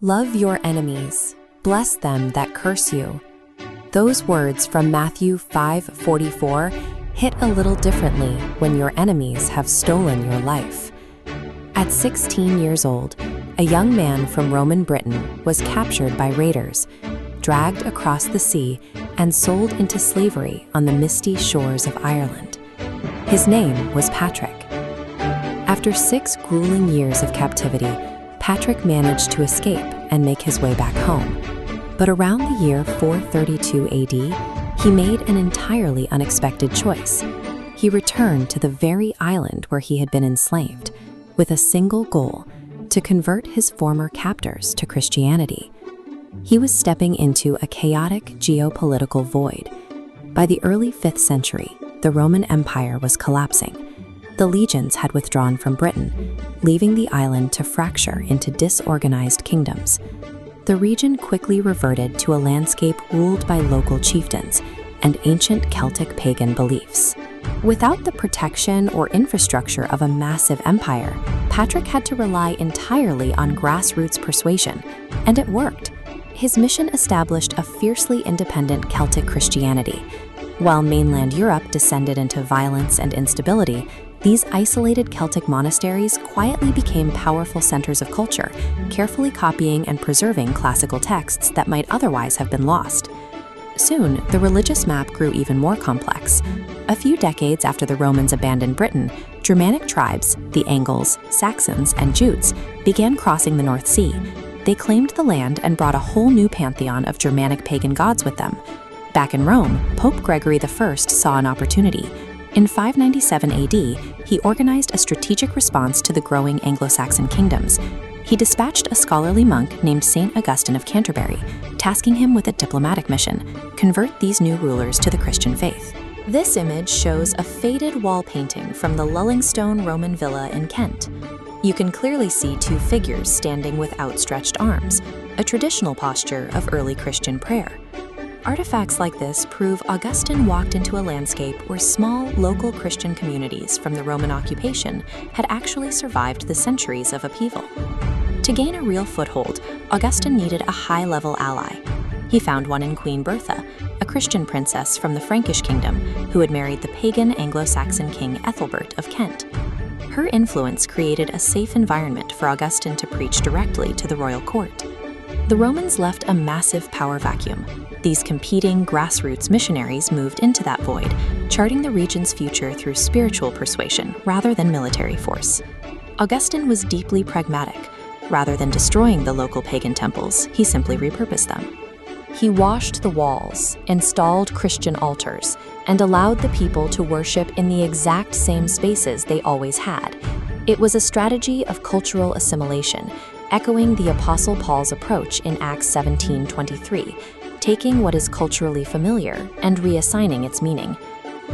Love your enemies, bless them that curse you. Those words from Matthew 5:44 hit a little differently when your enemies have stolen your life. At 16 years old, a young man from Roman Britain was captured by raiders, dragged across the sea, and sold into slavery on the misty shores of Ireland. His name was Patrick. After 6 grueling years of captivity, Patrick managed to escape and make his way back home. But around the year 432 AD, he made an entirely unexpected choice. He returned to the very island where he had been enslaved, with a single goal: to convert his former captors to Christianity. He was stepping into a chaotic geopolitical void. By the early 5th century, the Roman Empire was collapsing. The legions had withdrawn from Britain, leaving the island to fracture into disorganized kingdoms. The region quickly reverted to a landscape ruled by local chieftains and ancient Celtic pagan beliefs. Without the protection or infrastructure of a massive empire, Patrick had to rely entirely on grassroots persuasion, and it worked. His mission established a fiercely independent Celtic Christianity. While mainland Europe descended into violence and instability, these isolated Celtic monasteries quietly became powerful centers of culture, carefully copying and preserving classical texts that might otherwise have been lost. Soon, the religious map grew even more complex. A few decades after the Romans abandoned Britain, Germanic tribes, the Angles, Saxons, and Jutes, began crossing the North Sea. They claimed the land and brought a whole new pantheon of Germanic pagan gods with them. Back in Rome, Pope Gregory I saw an opportunity. In 597 AD, he organized a strategic response to the growing Anglo-Saxon kingdoms. He dispatched a scholarly monk named Saint Augustine of Canterbury, tasking him with a diplomatic mission: convert these new rulers to the Christian faith. This image shows a faded wall painting from the Lullingstone Roman villa in Kent. You can clearly see 2 figures standing with outstretched arms, a traditional posture of early Christian prayer. Artifacts like this prove Augustine walked into a landscape where small, local Christian communities from the Roman occupation had actually survived the centuries of upheaval. To gain a real foothold, Augustine needed a high-level ally. He found one in Queen Bertha, a Christian princess from the Frankish kingdom who had married the pagan Anglo-Saxon king Ethelbert of Kent. Her influence created a safe environment for Augustine to preach directly to the royal court. The Romans left a massive power vacuum. These competing grassroots missionaries moved into that void, charting the region's future through spiritual persuasion rather than military force. Augustine was deeply pragmatic. Rather than destroying the local pagan temples, he simply repurposed them. He washed the walls, installed Christian altars, and allowed the people to worship in the exact same spaces they always had. It was a strategy of cultural assimilation, echoing the Apostle Paul's approach in Acts 17:23, taking what is culturally familiar and reassigning its meaning.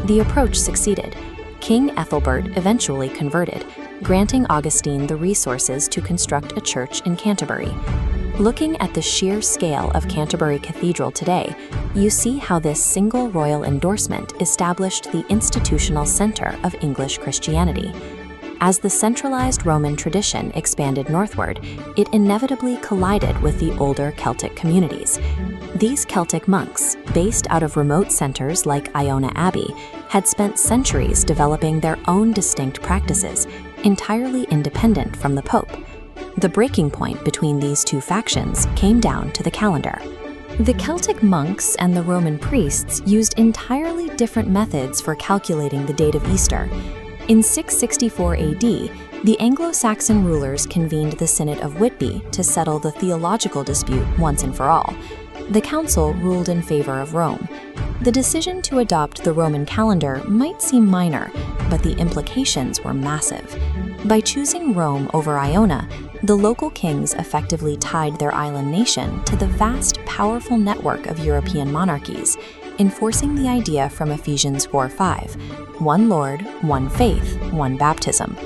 The approach succeeded. King Ethelbert eventually converted, granting Augustine the resources to construct a church in Canterbury. Looking at the sheer scale of Canterbury Cathedral today, you see how this single royal endorsement established the institutional center of English Christianity. As the centralized Roman tradition expanded northward, it inevitably collided with the older Celtic communities. These Celtic monks, based out of remote centers like Iona Abbey, had spent centuries developing their own distinct practices, entirely independent from the Pope. The breaking point between these 2 factions came down to the calendar. The Celtic monks and the Roman priests used entirely different methods for calculating the date of Easter. In 664 AD, the Anglo-Saxon rulers convened the Synod of Whitby to settle the theological dispute once and for all. The council ruled in favor of Rome. The decision to adopt the Roman calendar might seem minor, but the implications were massive. By choosing Rome over Iona, the local kings effectively tied their island nation to the vast, powerful network of European monarchies, enforcing the idea from Ephesians 4:5, one Lord, one faith, one baptism.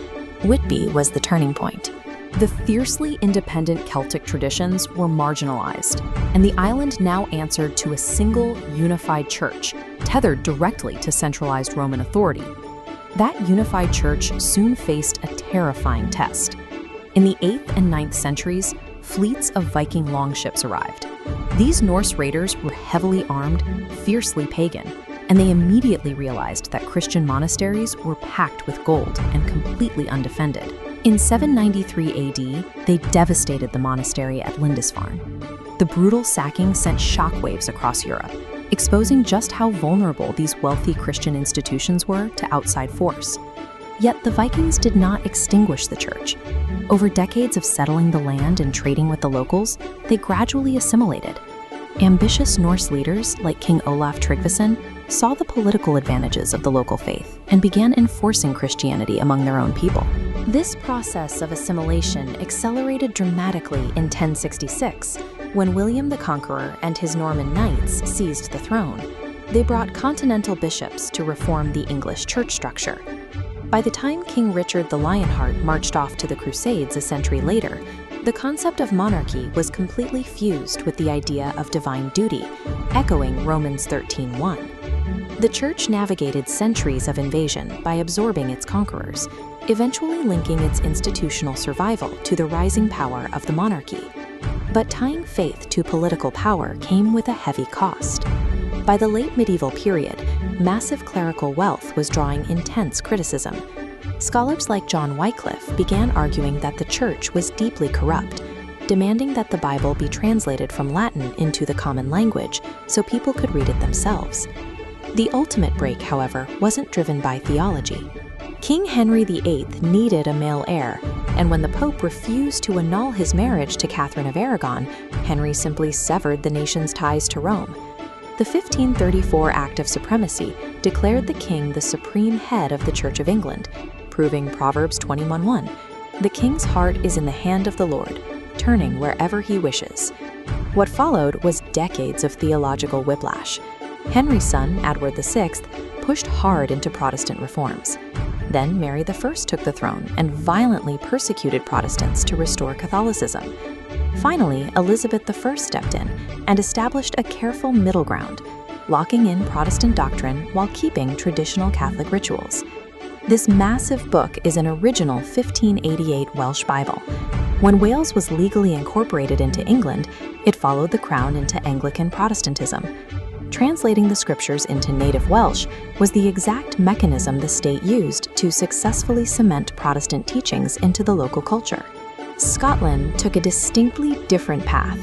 Whitby was the turning point. The fiercely independent Celtic traditions were marginalized, and the island now answered to a single, unified church, tethered directly to centralized Roman authority. That unified church soon faced a terrifying test. In the 8th and 9th centuries, fleets of Viking longships arrived. These Norse raiders were heavily armed, fiercely pagan, and they immediately realized that Christian monasteries were packed with gold and completely undefended. In 793 AD, they devastated the monastery at Lindisfarne. The brutal sacking sent shockwaves across Europe, exposing just how vulnerable these wealthy Christian institutions were to outside force. Yet the Vikings did not extinguish the church. Over decades of settling the land and trading with the locals, they gradually assimilated. Ambitious Norse leaders like King Olaf Tryggvason saw the political advantages of the local faith and began enforcing Christianity among their own people. This process of assimilation accelerated dramatically in 1066, when William the Conqueror and his Norman knights seized the throne. They brought continental bishops to reform the English church structure. By the time King Richard the Lionheart marched off to the Crusades a century later, the concept of monarchy was completely fused with the idea of divine duty, echoing Romans 13:1. The church navigated centuries of invasion by absorbing its conquerors, eventually linking its institutional survival to the rising power of the monarchy. But tying faith to political power came with a heavy cost. By the late medieval period, massive clerical wealth was drawing intense criticism. Scholars like John Wycliffe began arguing that the church was deeply corrupt, demanding that the Bible be translated from Latin into the common language so people could read it themselves. The ultimate break, however, wasn't driven by theology. King Henry VIII needed a male heir, and when the Pope refused to annul his marriage to Catherine of Aragon, Henry simply severed the nation's ties to Rome. The 1534 Act of Supremacy declared the king the supreme head of the Church of England, proving Proverbs 21:1, "The king's heart is in the hand of the Lord, turning wherever he wishes." What followed was decades of theological whiplash. Henry's son, Edward VI, pushed hard into Protestant reforms. Then Mary I took the throne and violently persecuted Protestants to restore Catholicism. Finally, Elizabeth I stepped in and established a careful middle ground, locking in Protestant doctrine while keeping traditional Catholic rituals. This massive book is an original 1588 Welsh Bible. When Wales was legally incorporated into England, it followed the crown into Anglican Protestantism. Translating the scriptures into native Welsh was the exact mechanism the state used to successfully cement Protestant teachings into the local culture. Scotland took a distinctly different path.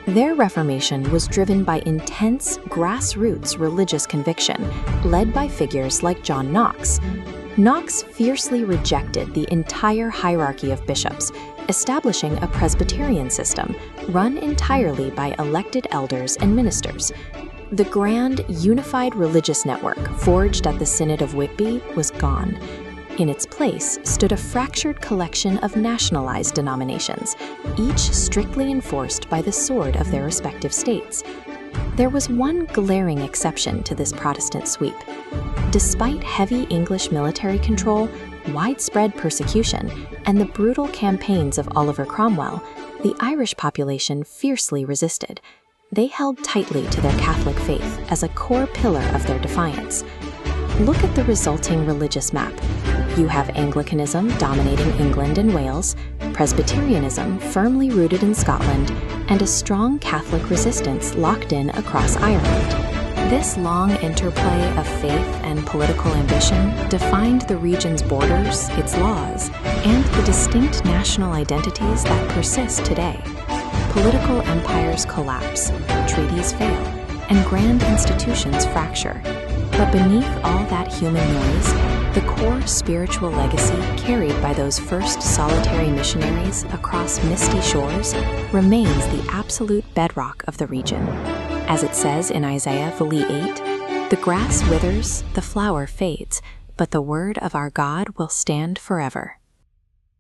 Their Reformation was driven by intense, grassroots religious conviction, led by figures like John Knox. Knox fiercely rejected the entire hierarchy of bishops, establishing a Presbyterian system run entirely by elected elders and ministers. The grand, unified religious network forged at the Synod of Whitby was gone. In its place stood a fractured collection of nationalized denominations, each strictly enforced by the sword of their respective states. There was one glaring exception to this Protestant sweep. Despite heavy English military control, widespread persecution, and the brutal campaigns of Oliver Cromwell, the Irish population fiercely resisted. They held tightly to their Catholic faith as a core pillar of their defiance. Look at the resulting religious map. You have Anglicanism dominating England and Wales, Presbyterianism firmly rooted in Scotland, and a strong Catholic resistance locked in across Ireland. This long interplay of faith and political ambition defined the region's borders, its laws, and the distinct national identities that persist today. Political empires collapse, treaties fail, and grand institutions fracture. But beneath all that human noise, the core spiritual legacy carried by those first solitary missionaries across misty shores remains the absolute bedrock of the region. As it says in Isaiah 8, "The grass withers, the flower fades, but the word of our God will stand forever."